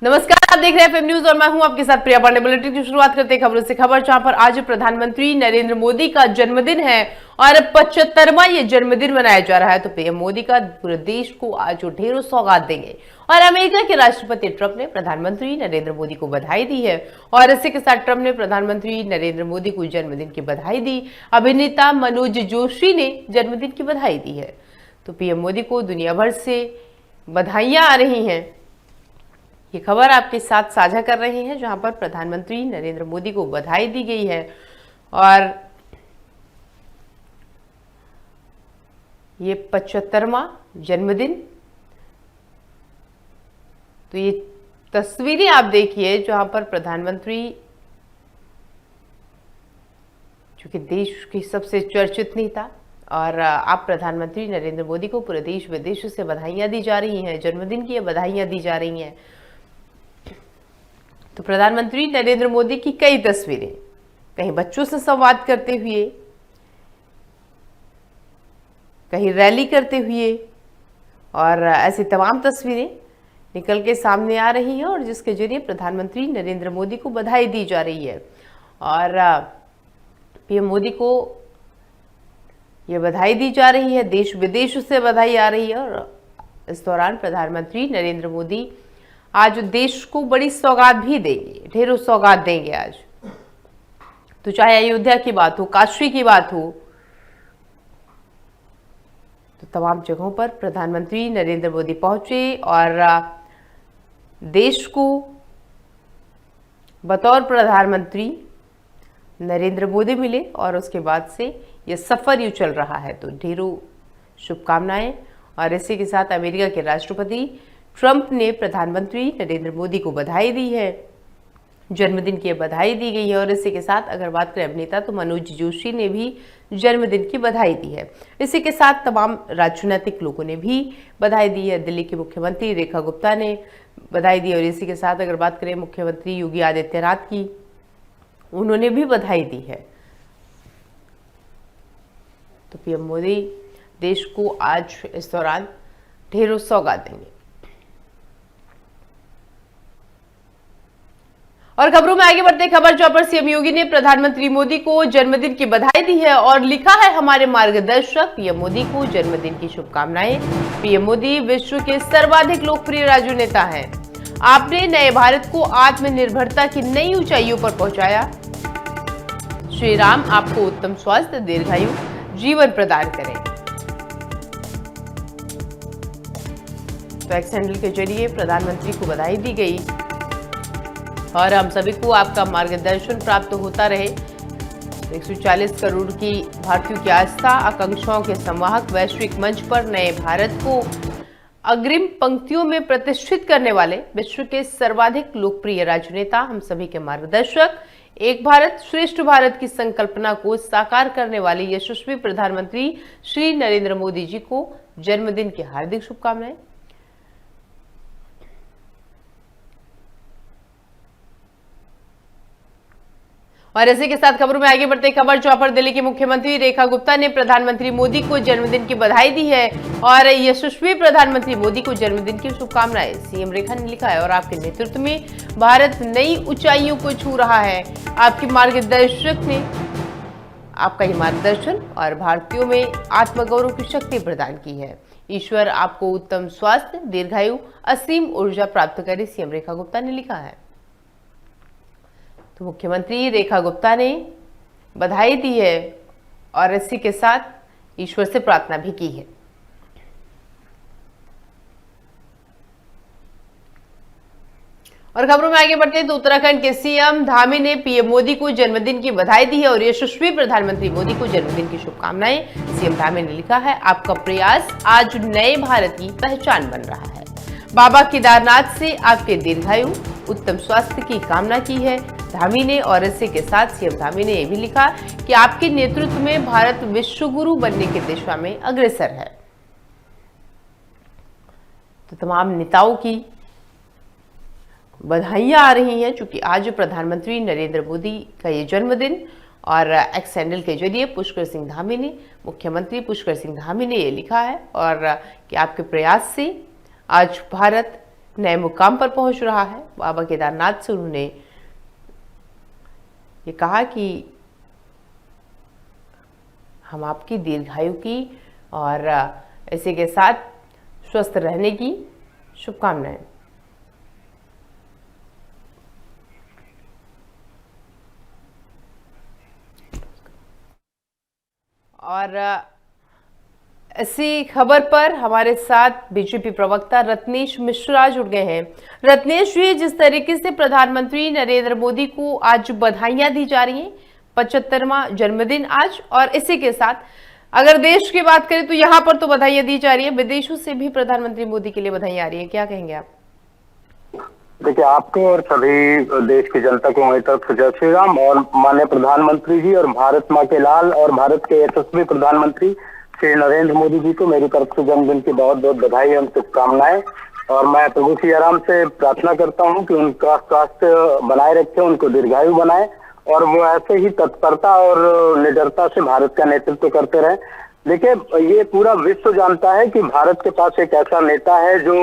नमस्कार, आप देख रहे हैं एफएम न्यूज और मैं हूं आपके साथ प्रिया पांडे। बुलेटिन की शुरुआत करते हैं खबरों से। खबर जहां पर आज प्रधानमंत्री नरेंद्र मोदी का जन्मदिन है और 75वां ये जन्मदिन मनाया जा रहा है, तो पीएम मोदी का पूरे देश को आज ढेरों सौगात देंगे। और अमेरिका के राष्ट्रपति ट्रंप ने प्रधानमंत्री नरेंद्र मोदी को बधाई दी है और इसी के साथ ट्रंप ने प्रधानमंत्री नरेंद्र मोदी को जन्मदिन की बधाई दी। अभिनेता मनोज जोशी ने जन्मदिन की बधाई दी है, तो पीएम मोदी को दुनिया भर से बधाइयां आ रही हैं। ये खबर आपके साथ साझा कर रहे हैं जहां पर प्रधानमंत्री नरेंद्र मोदी को बधाई दी गई है और ये 75वां जन्मदिन। तो ये तस्वीरें आप देखिए जहां पर प्रधानमंत्री, जो कि देश की सबसे चर्चित नेता, और आप प्रधानमंत्री नरेंद्र मोदी को पूरे देश विदेश से बधाइयां दी जा रही हैं, जन्मदिन की बधाइयां दी जा रही हैं। तो प्रधानमंत्री नरेंद्र मोदी की कई तस्वीरें, कहीं बच्चों से संवाद करते हुए, कहीं रैली करते हुए, और ऐसी तमाम तस्वीरें निकल के सामने आ रही हैं और जिसके जरिए प्रधानमंत्री नरेंद्र मोदी को बधाई दी जा रही है। और पीएम मोदी को ये बधाई दी जा रही है, देश विदेश से बधाई आ रही है। और इस दौरान प्रधानमंत्री नरेंद्र मोदी आज देश को बड़ी सौगात भी देंगे, ढेरों सौगात देंगे आज। तो चाहे अयोध्या की बात हो, काशी की बात हो, तो तमाम जगहों पर प्रधानमंत्री नरेंद्र मोदी पहुंचे और देश को बतौर प्रधानमंत्री नरेंद्र मोदी मिले और उसके बाद से ये सफर यूं चल रहा है। तो ढेरों शुभकामनाएं। और इसी के साथ अमेरिका के राष्ट्रपति ट्रंप ने प्रधानमंत्री नरेंद्र मोदी को बधाई दी है, जन्मदिन की बधाई दी गई है। और इसी के साथ अगर बात करें अभिनेता, तो मनोज जोशी ने भी जन्मदिन की बधाई दी है। इसी के साथ तमाम राजनीतिक लोगों ने भी बधाई दी है। दिल्ली की मुख्यमंत्री रेखा गुप्ता ने बधाई दी और इसी के साथ अगर बात करें मुख्यमंत्री योगी आदित्यनाथ की, उन्होंने भी बधाई दी है। तो पीएम मोदी देश को आज इस दौरान ढेरों सौगात देंगे। और खबरों में आगे बढ़ते खबर जहां पर सीएम योगी ने प्रधानमंत्री मोदी को जन्मदिन की बधाई दी है और लिखा है, हमारे मार्गदर्शक पीएम मोदी को जन्मदिन की शुभकामनाएं। पीएम मोदी विश्व के सर्वाधिक लोकप्रिय राजनेता हैं। आपने नए भारत को आत्मनिर्भरता की नई ऊंचाइयों पर पहुंचाया। श्री राम आपको उत्तम स्वास्थ्य, दीर्घायु जीवन प्रदान करें। तो एक्स हैंडल के जरिए प्रधानमंत्री को बधाई दी गई और हम सभी को आपका मार्गदर्शन प्राप्त होता रहे। 140 करोड़ की भारतीयों की आस्था, आकांक्षाओं के संवाहक, वैश्विक मंच पर नए भारत को अग्रिम पंक्तियों में प्रतिष्ठित करने वाले विश्व के सर्वाधिक लोकप्रिय राजनेता, हम सभी के मार्गदर्शक, एक भारत श्रेष्ठ भारत की संकल्पना को साकार करने वाले यशस्वी प्रधानमंत्री श्री नरेंद्र मोदी जी को जन्मदिन की हार्दिक शुभकामनाएं। और इसी के साथ खबरों में आगे बढ़ते खबर जहां पर दिल्ली की मुख्यमंत्री रेखा गुप्ता ने प्रधानमंत्री मोदी को जन्मदिन की बधाई दी है और यशस्वी प्रधानमंत्री मोदी को जन्मदिन की शुभकामनाएं। सीएम रेखा ने लिखा है, और आपके नेतृत्व में भारत नई ऊंचाइयों को छू रहा है। आपके मार्गदर्शक ने आपका ये मार्गदर्शन और भारतीयों में आत्मगौरव की शक्ति प्रदान की है। ईश्वर आपको उत्तम स्वास्थ्य, दीर्घायु, असीम ऊर्जा प्राप्त करे, सीएम रेखा गुप्ता ने लिखा है। तो मुख्यमंत्री रेखा गुप्ता ने बधाई दी है और इसी के साथ ईश्वर से प्रार्थना भी की है। और खबरों में आगे बढ़ते हैं तो उत्तराखंड के सीएम धामी ने पीएम मोदी को जन्मदिन की बधाई दी है और यशस्वी प्रधानमंत्री मोदी को जन्मदिन की शुभकामनाएं। सीएम धामी ने लिखा है, आपका प्रयास आज नए भारत की पहचान बन रहा है। बाबा केदारनाथ से आपके दीर्घायु, उत्तम स्वास्थ्य की कामना की है धामी ने। और इसी के साथ सीएम धामी ने यह भी लिखा कि आपके नेतृत्व में भारत विश्व गुरु बनने की दिशा में अग्रसर है। तो तमाम नेताओं की बधाइयां आ रही हैं, चूंकि आज प्रधानमंत्री नरेंद्र मोदी का ये जन्मदिन। और एक्स हैंडल के जरिए पुष्कर सिंह धामी ने, मुख्यमंत्री पुष्कर सिंह धामी ने ये लिखा है और कि आपके प्रयास से आज भारत नए मुकाम पर पहुंच रहा है। बाबा केदारनाथ से उन्होंने ये कहा कि हम आपकी दीर्घायु की और इसी के साथ स्वस्थ रहने की शुभकामनाएं। और इसी खबर पर हमारे साथ बीजेपी प्रवक्ता रत्नेश मिश्रा जुड़ गए हैं। रत्नेश जी, जिस तरीके से प्रधानमंत्री नरेंद्र मोदी को आज बधाइयां दी जा रही हैं, 75वां जन्मदिन आज, और इसी के साथ अगर देश की बात करें तो यहाँ पर तो बधाइयां दी जा रही है, विदेशों से भी प्रधानमंत्री मोदी के लिए बधाइयां आ रही है, क्या कहेंगे आप? देखिए, आपको और सभी देश की जनता को मेरी तरफ से जय श्री राम। और माननीय प्रधानमंत्री जी और भारत माँ के लाल और भारत के यशस्वी प्रधानमंत्री श्री नरेंद्र मोदी जी को मेरी तरफ से जन्मदिन की बहुत बहुत बधाई और शुभकामनाएं। और मैं प्रभु श्री राम से प्रार्थना करता हूं कि उनका स्वास्थ्य बनाए रखे, उनको दीर्घायु बनाए और वो ऐसे ही तत्परता और निडरता से भारत का नेतृत्व करते रहे। देखिए, ये पूरा विश्व जानता है कि भारत के पास एक ऐसा नेता है जो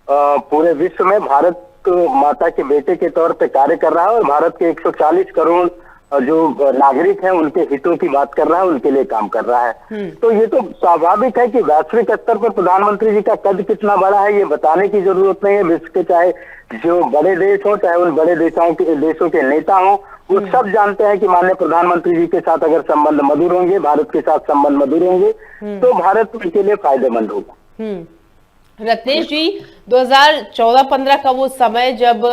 पूरे विश्व में भारत माता के बेटे के तौर पे कार्य कर रहा है और भारत के 140 करोड़ जो नागरिक हैं उनके हितों की बात कर रहा है, उनके लिए काम कर रहा है। तो ये तो स्वाभाविक है कि वैश्विक स्तर पर प्रधानमंत्री जी का कद कितना बड़ा है ये बताने की जरूरत नहीं है। विश्व के चाहे जो बड़े देश हो, चाहे उन बड़े देशों के नेता हो, वो सब जानते हैं कि माननीय प्रधानमंत्री जी के साथ अगर संबंध मधुर होंगे, भारत के साथ संबंध मधुर होंगे तो भारत के लिए फायदेमंद होगा। रत्नेश जी, 2014-15 का वो समय जब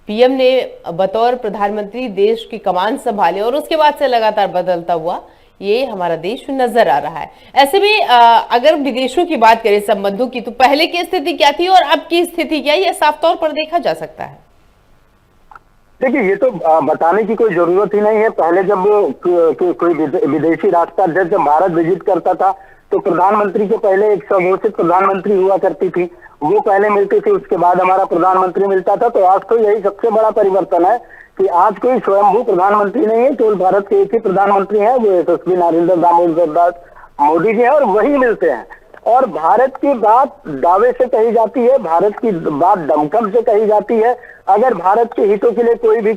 पीएम ने बतौर प्रधानमंत्री देश की कमान संभाली और उसके बाद से लगातार बदलता हुआ ये हमारा देश नजर आ रहा है। ऐसे में अगर विदेशों की बात करें संबंधों की, तो पहले की स्थिति क्या थी और अब की स्थिति क्या है, यह साफ तौर पर देखा जा सकता है? देखिए, ये तो बताने की कोई जरूरत ही नहीं है। पहले जब कोई विदेशी राष्ट्राध्यक्ष जब भारत विजिट करता था तो प्रधानमंत्री के पहले एक स्वघोषित प्रधानमंत्री हुआ करती थी, वो पहले मिलती थी, उसके बाद हमारा प्रधानमंत्री मिलता था। तो आज तो यही सबसे बड़ा परिवर्तन है कि आज कोई स्वयंभू प्रधानमंत्री नहीं है, केवल भारत के एक ही प्रधानमंत्री है, वो यशस्वी नरेंद्र दामोदर मोदी जी है और वही मिलते हैं। और भारत की बात दावे से कही जाती है, भारत की बात दमखम से कही जाती है। अगर भारत के हितों के लिए कोई भी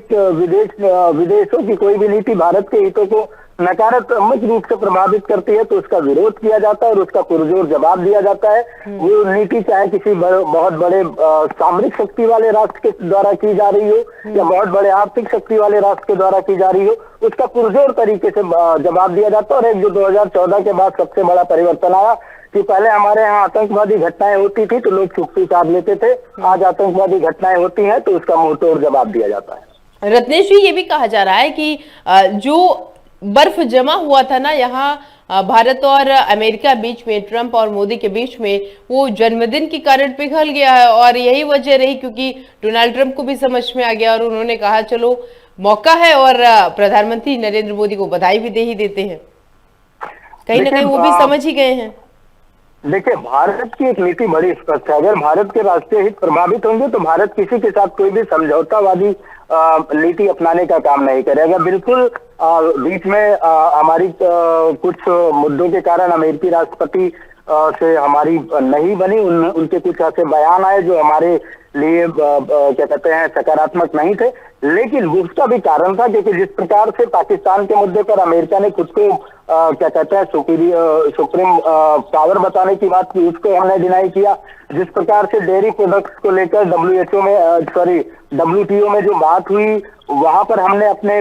विदेशों की कोई भी नीति भारत के हितों को नकारात्मक रूप से प्रभावित करती है तो उसका विरोध किया जाता है और उसका पुरजोर जवाब दिया जाता है। वो नीति चाहे किसी बहुत बड़े सामरिक शक्ति वाले राष्ट्र के द्वारा की जा रही हो या बहुत बड़े आर्थिक शक्ति वाले राष्ट्र के द्वारा की जा रही हो, उसका पुरजोर तरीके से जवाब दिया जाता है। और एक जो 2014 के बाद सबसे बड़ा परिवर्तन आया कि पहले हमारे यहाँ आतंकवादी घटनाएं होती थी तो लोग चुप्पी साध लेते थे, आज आतंकवादी घटनाएं होती हैं तो उसका मुंहतोड़ जवाब दिया जाता है। रत्नेश जी, ये भी कहा जा रहा है कि जो बर्फ जमा हुआ था ना यहाँ भारत और अमेरिका बीच में, ट्रंप और मोदी के बीच में, वो जन्मदिन के कारण पिघल गया है और यही वजह रही क्योंकि डोनाल्ड ट्रंप को भी समझ में आ गया और उन्होंने कहा चलो मौका है और प्रधानमंत्री नरेंद्र मोदी को बधाई भी दे ही देते हैं। कहीं ना कहीं वो भी समझ ही गए हैं। देखिए, भारत की एक नीति बड़ी स्पष्ट है। अगर भारत के राष्ट्रीय हित प्रभावित होंगे तो भारत किसी के साथ कोई भी समझौतावादी नीति अपनाने का काम नहीं करेगा। बिल्कुल बीच में हमारी कुछ मुद्दों के कारण अमेरिकी राष्ट्रपति से हमारी नहीं बनी, उनके कुछ ऐसे बयान आए जो हमारे लिए क्या कहते हैं सकारात्मक नहीं थे, लेकिन उसका भी कारण था क्योंकि जिस प्रकार से पाकिस्तान के मुद्दे पर अमेरिका ने खुद को क्या कहते हैं सुप्रीम पावर बताने की बात की, उसको हमने डिनाई किया। जिस प्रकार से डेयरी प्रोडक्ट्स को लेकर WTO में जो बात हुई, वहां पर हमने अपने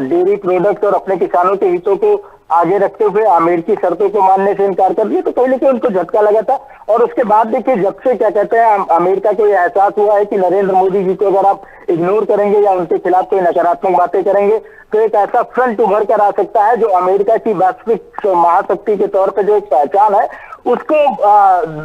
डेयरी प्रोडक्ट्स और अपने किसानों के हितों को आगे रखते हुए अमेरिकी शर्तों को मानने से इनकार कर दिया, तो कहीं ना कहीं उनको झटका लगा था। और उसके बाद देखिए, जब से क्या कहते हैं अमेरिका को यह एहसास हुआ है कि नरेंद्र मोदी जी को अगर आप इग्नोर करेंगे या उनके खिलाफ कोई नकारात्मक बातें करेंगे तो एक ऐसा फ्रंट उभर कर आ सकता है जो अमेरिका की वैश्विक महाशक्ति के तौर पर जो एक पहचान है उसको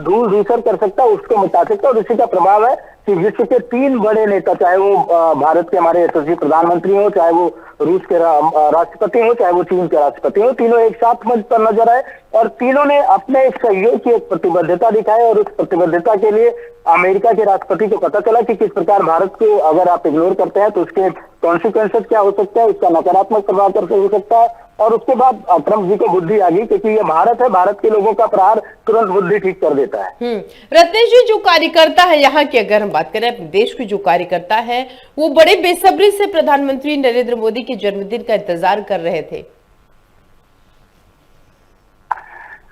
धूल धूसर कर सकता है, उसको मिटा सकता है। और इसी का प्रभाव है कि विश्व के 3 बड़े नेता, चाहे वो भारत के हमारे यशस्वी प्रधानमंत्री हो, चाहे वो रूस के राष्ट्रपति हो, चाहे वो चीन के राष्ट्रपति हो, तीनों एक साथ मंच पर नजर आए और तीनों ने अपने एक सहयोग की एक प्रतिबद्धता दिखाई। और उस प्रतिबद्धता के लिए अमेरिका के राष्ट्रपति को पता चला कि किस प्रकार भारत को अगर आप इग्नोर करते हैं तो उसके कॉन्सिक्वेंसेस क्या हो सकता है, उसका नकारात्मक प्रभाव कैसे हो सकता है। और उसके बाद ट्रंप जी को बुद्धि आ गई, क्योंकि ये भारत है, भारत के लोगों का प्रहार तुरंत बुद्धि ठीक कर देता है। रत्नेश जी, जो कार्यकर्ता है यहाँ की, अगर हम बात करें अपने देश के जो कार्यकर्ता है, वो बड़े बेसब्री से प्रधानमंत्री नरेंद्र मोदी के जन्मदिन का इंतजार कर रहे थे।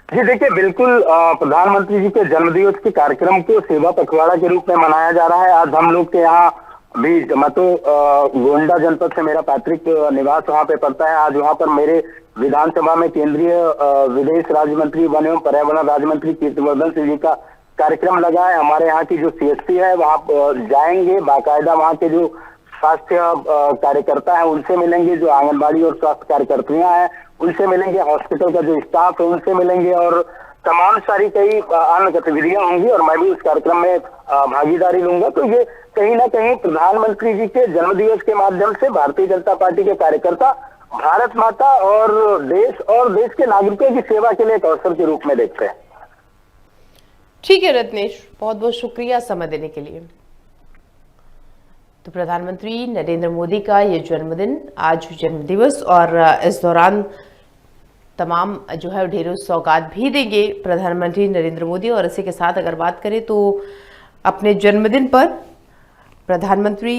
जी देखिए, बिल्कुल प्रधानमंत्री जी के जन्मदिवस के कार्यक्रम को सेवा पखवाड़ा के रूप में मनाया जा रहा है। आज हम लोग के यहाँ भी, मैं तो गोंडा जनपद से मेरा पैतृक निवास वहाँ पे पड़ता है। आज वहाँ पर मेरे विधानसभा में केंद्रीय विदेश राज्य मंत्री, वन एवं पर्यावरण राज्य मंत्री कीर्तिवर्धन सिंह जी का कार्यक्रम लगा है। हमारे यहाँ की जो सीएससी है वहाँ जाएंगे, बाकायदा वहाँ के जो स्वास्थ्य कार्यकर्ता है उनसे मिलेंगे, जो आंगनबाड़ी और स्वास्थ्य कार्यकर्तियां हैं उनसे मिलेंगे, हॉस्पिटल का जो स्टाफ है उनसे मिलेंगे, और तमाम सारी कई अन्य गतिविधियां होंगी और मैं भी उस कार्यक्रम में भागीदारी लूंगा। तो ये कहीं ना कहीं प्रधानमंत्री जी के जन्मदिवस के माध्यम से भारतीय जनता पार्टी के कार्यकर्ता भारत माता और देश के नागरिकों की सेवा के लिए एक अवसर के रूप में देखते हैं। ठीक है रत्नेश, बहुत बहुत शुक्रिया समय देने के लिए। तो प्रधानमंत्री नरेंद्र मोदी का ये जन्मदिन, आज जन्मदिवस, और इस दौरान तमाम जो है ढेरों सौगात भी देंगे प्रधानमंत्री नरेंद्र मोदी। और इसी के साथ अगर बात करें तो अपने जन्मदिन पर प्रधानमंत्री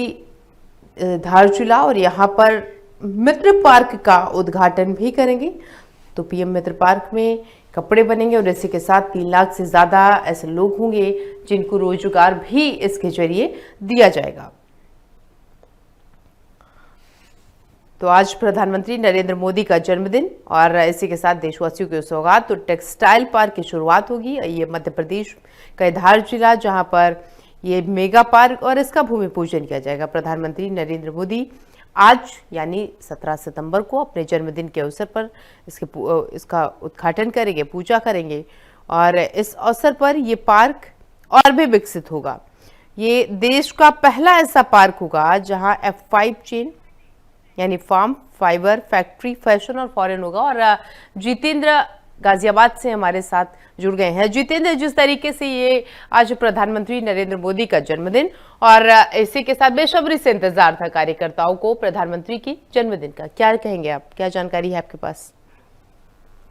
धारचूला और यहाँ पर मित्र पार्क का उद्घाटन भी करेंगे। तो पीएम मित्र पार्क में कपड़े बनेंगे और इसी के साथ 3 लाख से ज़्यादा ऐसे लोग होंगे जिनको रोजगार भी इसके जरिए दिया जाएगा। तो आज प्रधानमंत्री नरेंद्र मोदी का जन्मदिन और इसी के साथ देशवासियों की सौगात। तो टेक्सटाइल पार्क की शुरुआत होगी। ये मध्य प्रदेश का धार जिला, जहां पर ये मेगा पार्क और इसका भूमि पूजन किया जाएगा। प्रधानमंत्री नरेंद्र मोदी आज यानी 17 सितंबर को अपने जन्मदिन के अवसर पर इसका उद्घाटन करेंगे, पूजा करेंगे और इस अवसर पर ये पार्क और भी विकसित होगा। ये देश का पहला ऐसा पार्क होगा जहां F5 चेन यानी फार्म, फाइबर, फैक्ट्री, फैशन और फॉरेन होगा। और जितेंद्र गाजियाबाद से हमारे साथ जुड़ गए हैं। जितेंद्र, जिस तरीके से ये आज प्रधानमंत्री नरेंद्र मोदी का जन्मदिन और इसी के साथ बेसब्री से इंतजार था कार्यकर्ताओं को प्रधानमंत्री की जन्मदिन का, क्या कहेंगे आप, क्या जानकारी है आपके पास?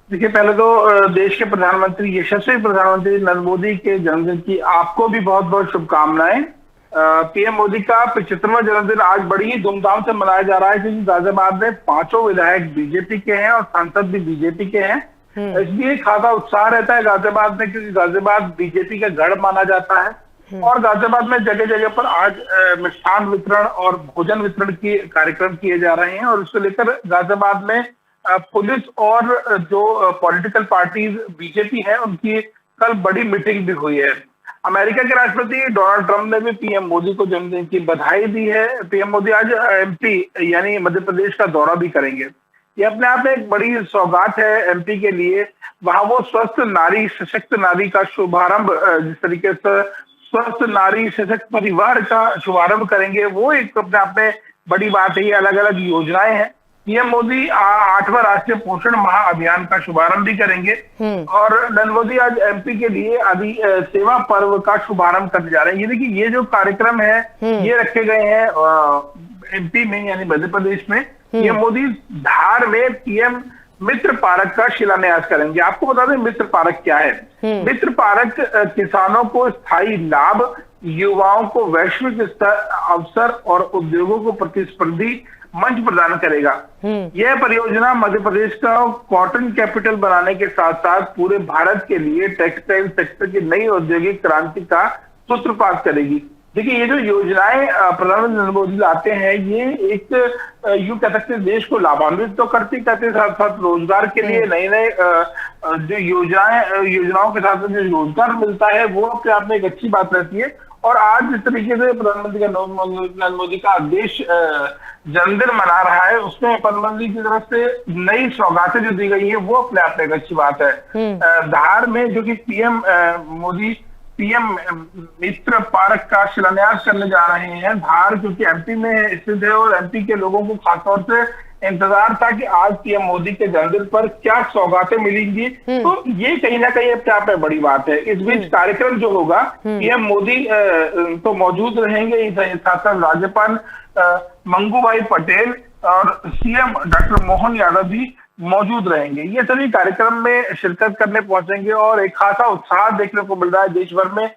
देखिए, पहले तो देश के प्रधानमंत्री, यशस्वी प्रधानमंत्री नरेंद्र मोदी के जन्मदिन की आपको भी बहुत बहुत शुभकामनाएं। पीएम मोदी का 75वां जन्मदिन आज बड़ी ही धूमधाम से मनाया जा रहा है, क्योंकि गाजियाबाद में 5 विधायक बीजेपी के हैं और सांसद भी बीजेपी के हैं। इसलिए खासा उत्साह रहता है गाजियाबाद में, क्योंकि गाजियाबाद बीजेपी का गढ़ माना जाता है। और गाजियाबाद में जगह जगह पर आज मिष्ठान वितरण और भोजन वितरण के कार्यक्रम किए जा रहे हैं। और इसको लेकर गाजियाबाद में पुलिस और जो पॉलिटिकल पार्टीज बीजेपी है उनकी कल बड़ी मीटिंग भी हुई है। अमेरिका के राष्ट्रपति डोनाल्ड ट्रंप ने भी पीएम मोदी को जन्मदिन की बधाई दी है। पीएम मोदी आज एमपी यानी मध्य प्रदेश का दौरा भी करेंगे। ये अपने आप में एक बड़ी सौगात है एमपी के लिए। वहां वो स्वस्थ नारी सशक्त नारी का शुभारंभ, जिस तरीके से स्वस्थ नारी सशक्त परिवार का शुभारंभ करेंगे, वो एक अपने आप में बड़ी बात है। ये अलग अलग योजनाएं हैं। पीएम मोदी 8वां राष्ट्रीय पोषण माह अभियान का शुभारंभ भी करेंगे। और नरेंद्र मोदी आज एमपी के लिए आदि सेवा पर्व का शुभारंभ करने जा रहे हैं। ये देखिए, ये जो कार्यक्रम है ये रखे गए हैं एमपी में यानी मध्य प्रदेश में। पीएम मोदी धार में पीएम मित्र पार्क का शिलान्यास करेंगे। आपको बता दें मित्र पार्क क्या है। मित्र पार्क किसानों को स्थायी लाभ, युवाओं को वैश्विक स्तर अवसर और उद्योगों को प्रतिस्पर्धी मंच प्रदान करेगा। यह परियोजना मध्य प्रदेश का कॉटन कैपिटल बनाने के साथ साथ पूरे भारत के लिए टेक्सटाइल सेक्टर की नई औद्योगिक क्रांति का सूत्रपात करेगी। देखिए, ये जो योजनाएं प्रधानमंत्री नरेंद्र मोदी लाते हैं, ये एक यूं कह सकते हैं देश को लाभान्वित तो करते साथ साथ रोजगार के लिए नए नए जो योजनाओं के साथ जो रोजगार मिलता है वो अपने आप में एक अच्छी बात रहती है। और आज जिस तरीके से प्रधानमंत्री नरेंद्र मोदी का देश जन्मदिन मना रहा है, उसमें प्रधानमंत्री की तरफ से नई सौगातें जो दी गई है वो अपने आप में एक अच्छी बात है। धार में जो कि पीएम मोदी पीएम मित्र पार्क का शिलान्यास करने जा रहे हैं। धार क्योंकि एमपी में स्थित है और एमपी के लोगों को खासतौर से इंतजार था कि आज पीएम मोदी के जन्मदिन पर क्या सौगातें मिलेंगी। तो ये कहीं ना कहीं अपने आप में बड़ी बात है। इस बीच कार्यक्रम जो होगा, पीएम मोदी तो मौजूद रहेंगे, साथ साथ राज्यपाल मंगू भाई पटेल और सीएम डॉक्टर मोहन यादव भी मौजूद रहेंगे। ये सभी कार्यक्रम में शिरकत करने पहुंचेंगे और एक खासा उत्साह देखने को मिल रहा है देश भर में।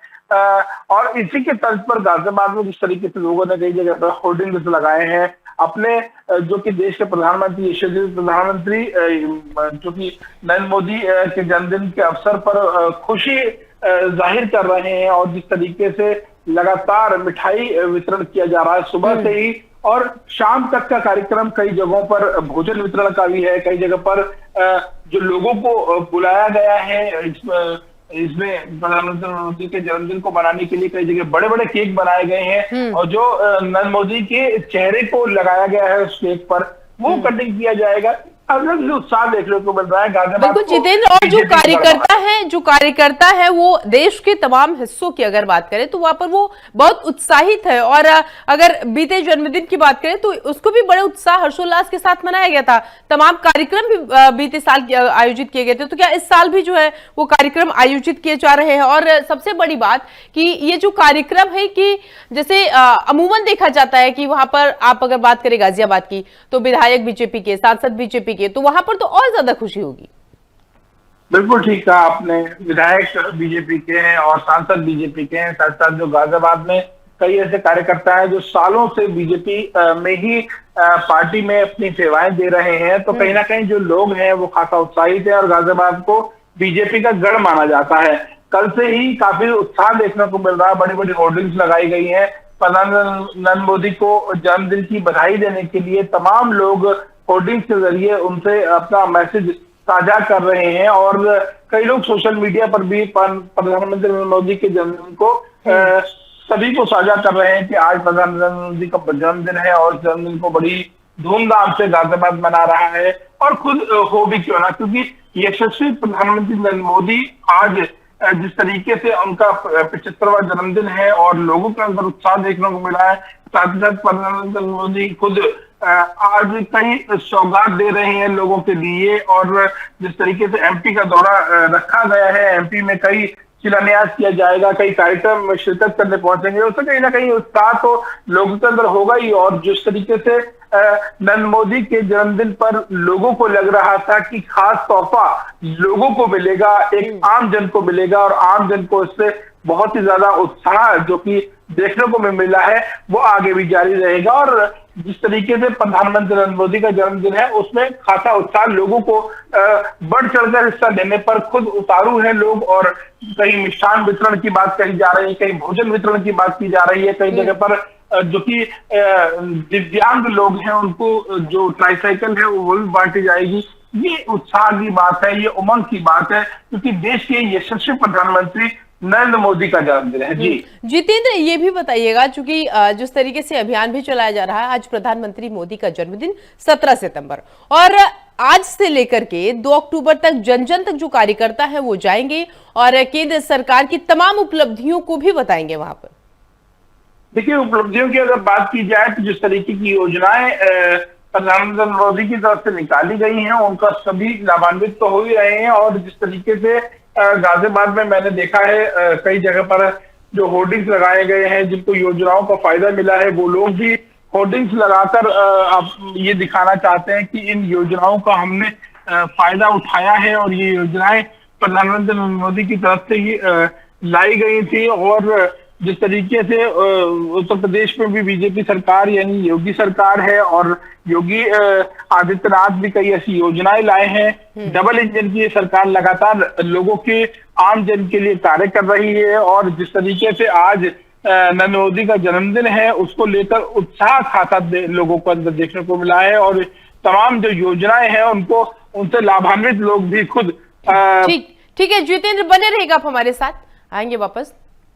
और इसी के तर्ज पर गाजियाबाद में जिस तरीके से लोगों ने कई जगह पर होर्डिंग्स लगाए हैं अपने जो कि देश के प्रधानमंत्री यशस्वी प्रधानमंत्री जो कि नरेंद्र मोदी के जन्मदिन के अवसर पर खुशी जाहिर कर रहे हैं, और जिस तरीके से लगातार मिठाई वितरण किया जा रहा है सुबह से ही और शाम तक का कार्यक्रम, कई जगहों पर भोजन वितरण का भी है, कई जगह पर जो लोगों को बुलाया गया है इसमें प्रधानमंत्री मोदी के जन्मदिन को मनाने के लिए कई जगह बड़े बड़े केक बनाए गए हैं और जो नरेंद्र मोदी के चेहरे को लगाया गया है उस केक पर वो कटिंग किया जाएगा। अलग उत्साह देखने को मिल रहा है गाजियाबाद। बिल्कुल जितेंद्र, और जो कार्यकर्ता है वो देश के तमाम हिस्सों की अगर बात करें तो वहां पर वो बहुत उत्साहित है, और अगर बीते जन्मदिन की बात करें तो उसको भी बड़े उत्साह हर्षोल्लास के साथ मनाया गया था। तमाम कार्यक्रम भी बीते साल आयोजित किए गए थे, तो क्या इस साल भी जो है वो कार्यक्रम आयोजित किए जा रहे हैं? और सबसे बड़ी बात कि ये जो कार्यक्रम है कि जैसे अमूमन देखा जाता है कि वहां पर आप अगर बात करें गाजियाबाद की तो विधायक बीजेपी के, सांसद बीजेपी के, तो वहां पर तो और ज्यादा खुशी होगी। बिल्कुल ठीक कहा आपने, विधायक बीजेपी के हैं और सांसद बीजेपी के हैं, साथ साथ जो गाजियाबाद में कई ऐसे कार्यकर्ता हैं जो सालों से बीजेपी में ही पार्टी में अपनी सेवाएं दे रहे हैं, तो कहीं ना कहीं जो लोग हैं वो खासा उत्साहित है और गाजियाबाद को बीजेपी का गढ़ माना जाता है। कल से ही काफी उत्साह देखने को मिल रहा है, बड़ी बड़ी होर्डिंग्स लगाई गई है। प्रधानमंत्री नरेंद्र मोदी को जन्मदिन की बधाई देने के लिए तमाम लोग होर्डिंग्स के जरिए उनसे अपना मैसेज साझा कर रहे हैं और कई लोग सोशल मीडिया पर भी प्रधानमंत्री नरेंद्र मोदी के जन्मदिन को सभी को साझा कर रहे हैं कि आज प्रधानमंत्री नरेंद्र मोदी का जन्मदिन है और जन्मदिन को बड़ी धूमधाम से गाजियाबाद मना रहा है। और खुद हो भी क्यों ना, क्योंकि यशस्वी प्रधानमंत्री नरेंद्र मोदी आज जिस तरीके से उनका 75वां जन्मदिन है और लोगों के अंदर उत्साह देखने को मिला है, साथ ही साथ प्रधानमंत्री नरेंद्र मोदी खुद आज कई सौगात दे रहे हैं लोगों के लिए। और जिस तरीके से एमपी का दौरा रखा गया है, एमपी में कई शिलान्यास किया जाएगा, कई कार्यक्रम में शिरकत करने पहुंचेंगे, उससे कहीं ना कहीं उत्साह तो लोगों के अंदर होगा ही। और जिस तरीके से नरेंद्र मोदी के जन्मदिन पर लोगों को लग रहा था कि खास तोहफा लोगों को मिलेगा, एक आम जन को मिलेगा और आम जन को इससे बहुत ही ज्यादा उत्साह जो कि देखने को मिला है वो आगे भी जारी रहेगा। और जिस तरीके से प्रधानमंत्री नरेंद्र मोदी का जन्मदिन है उसमें खासा उत्साह लोगों को बढ़ चढ़कर हिस्सा लेने पर खुद उतारू है लोग। और कहीं मिष्ठान वितरण की बात कही जा रही है, कहीं भोजन वितरण की बात की जा रही है, कई जगह पर जो कि दिव्यांग लोग हैं उनको जो ट्राईसाइकिल है वो भी बांटी जाएगी। ये उत्साह की बात है, ये उमंग की बात है, क्योंकि देश के यशस्वी प्रधानमंत्री नरेंद्र मोदी का जन्मदिन है। जी जितेंद्र, ये भी बताइएगा चूंकि जिस तरीके से अभियान भी चलाया जा रहा है, आज प्रधानमंत्री मोदी का जन्मदिन 17 सितंबर और आज से लेकर के 2 अक्टूबर तक जन जन तक जो कार्यकर्ता है वो जाएंगे और केंद्र सरकार की तमाम उपलब्धियों को भी बताएंगे वहां पर। देखिए, उपलब्धियों की अगर बात की जाए तो जिस तरीके की योजनाएं प्रधानमंत्री मोदी की तरफ से निकाली गई हैं उनका सभी लाभान्वित तो हो ही रहे हैं। और जिस तरीके से गाजियाबाद में मैंने देखा है कई जगह पर जो होर्डिंग्स लगाए गए हैं जिनको योजनाओं का फायदा मिला है, वो लोग भी होर्डिंग्स लगाकर आप ये दिखाना चाहते हैं कि इन योजनाओं का हमने फायदा उठाया है और ये योजनाएं प्रधानमंत्री नरेंद्र मोदी की तरफ से ही लाई गई थी। और जिस तरीके से उत्तर प्रदेश में भी बीजेपी सरकार यानी योगी सरकार है और योगी आदित्यनाथ भी कई ऐसी योजनाएं लाए हैं। डबल इंजन की ये सरकार लगातार लोगों के आम जन के लिए कार्य कर रही है। और जिस तरीके से आज नरेंद्र मोदी का जन्मदिन है उसको लेकर उत्साह खासा लोगों को अंदर देखने को मिला है और तमाम जो योजनाएं हैं उनको उनसे लाभान्वित लोग भी खुद ठीक है जितेंद्र, बने रहेगा आप हमारे साथ, आएंगे वापस।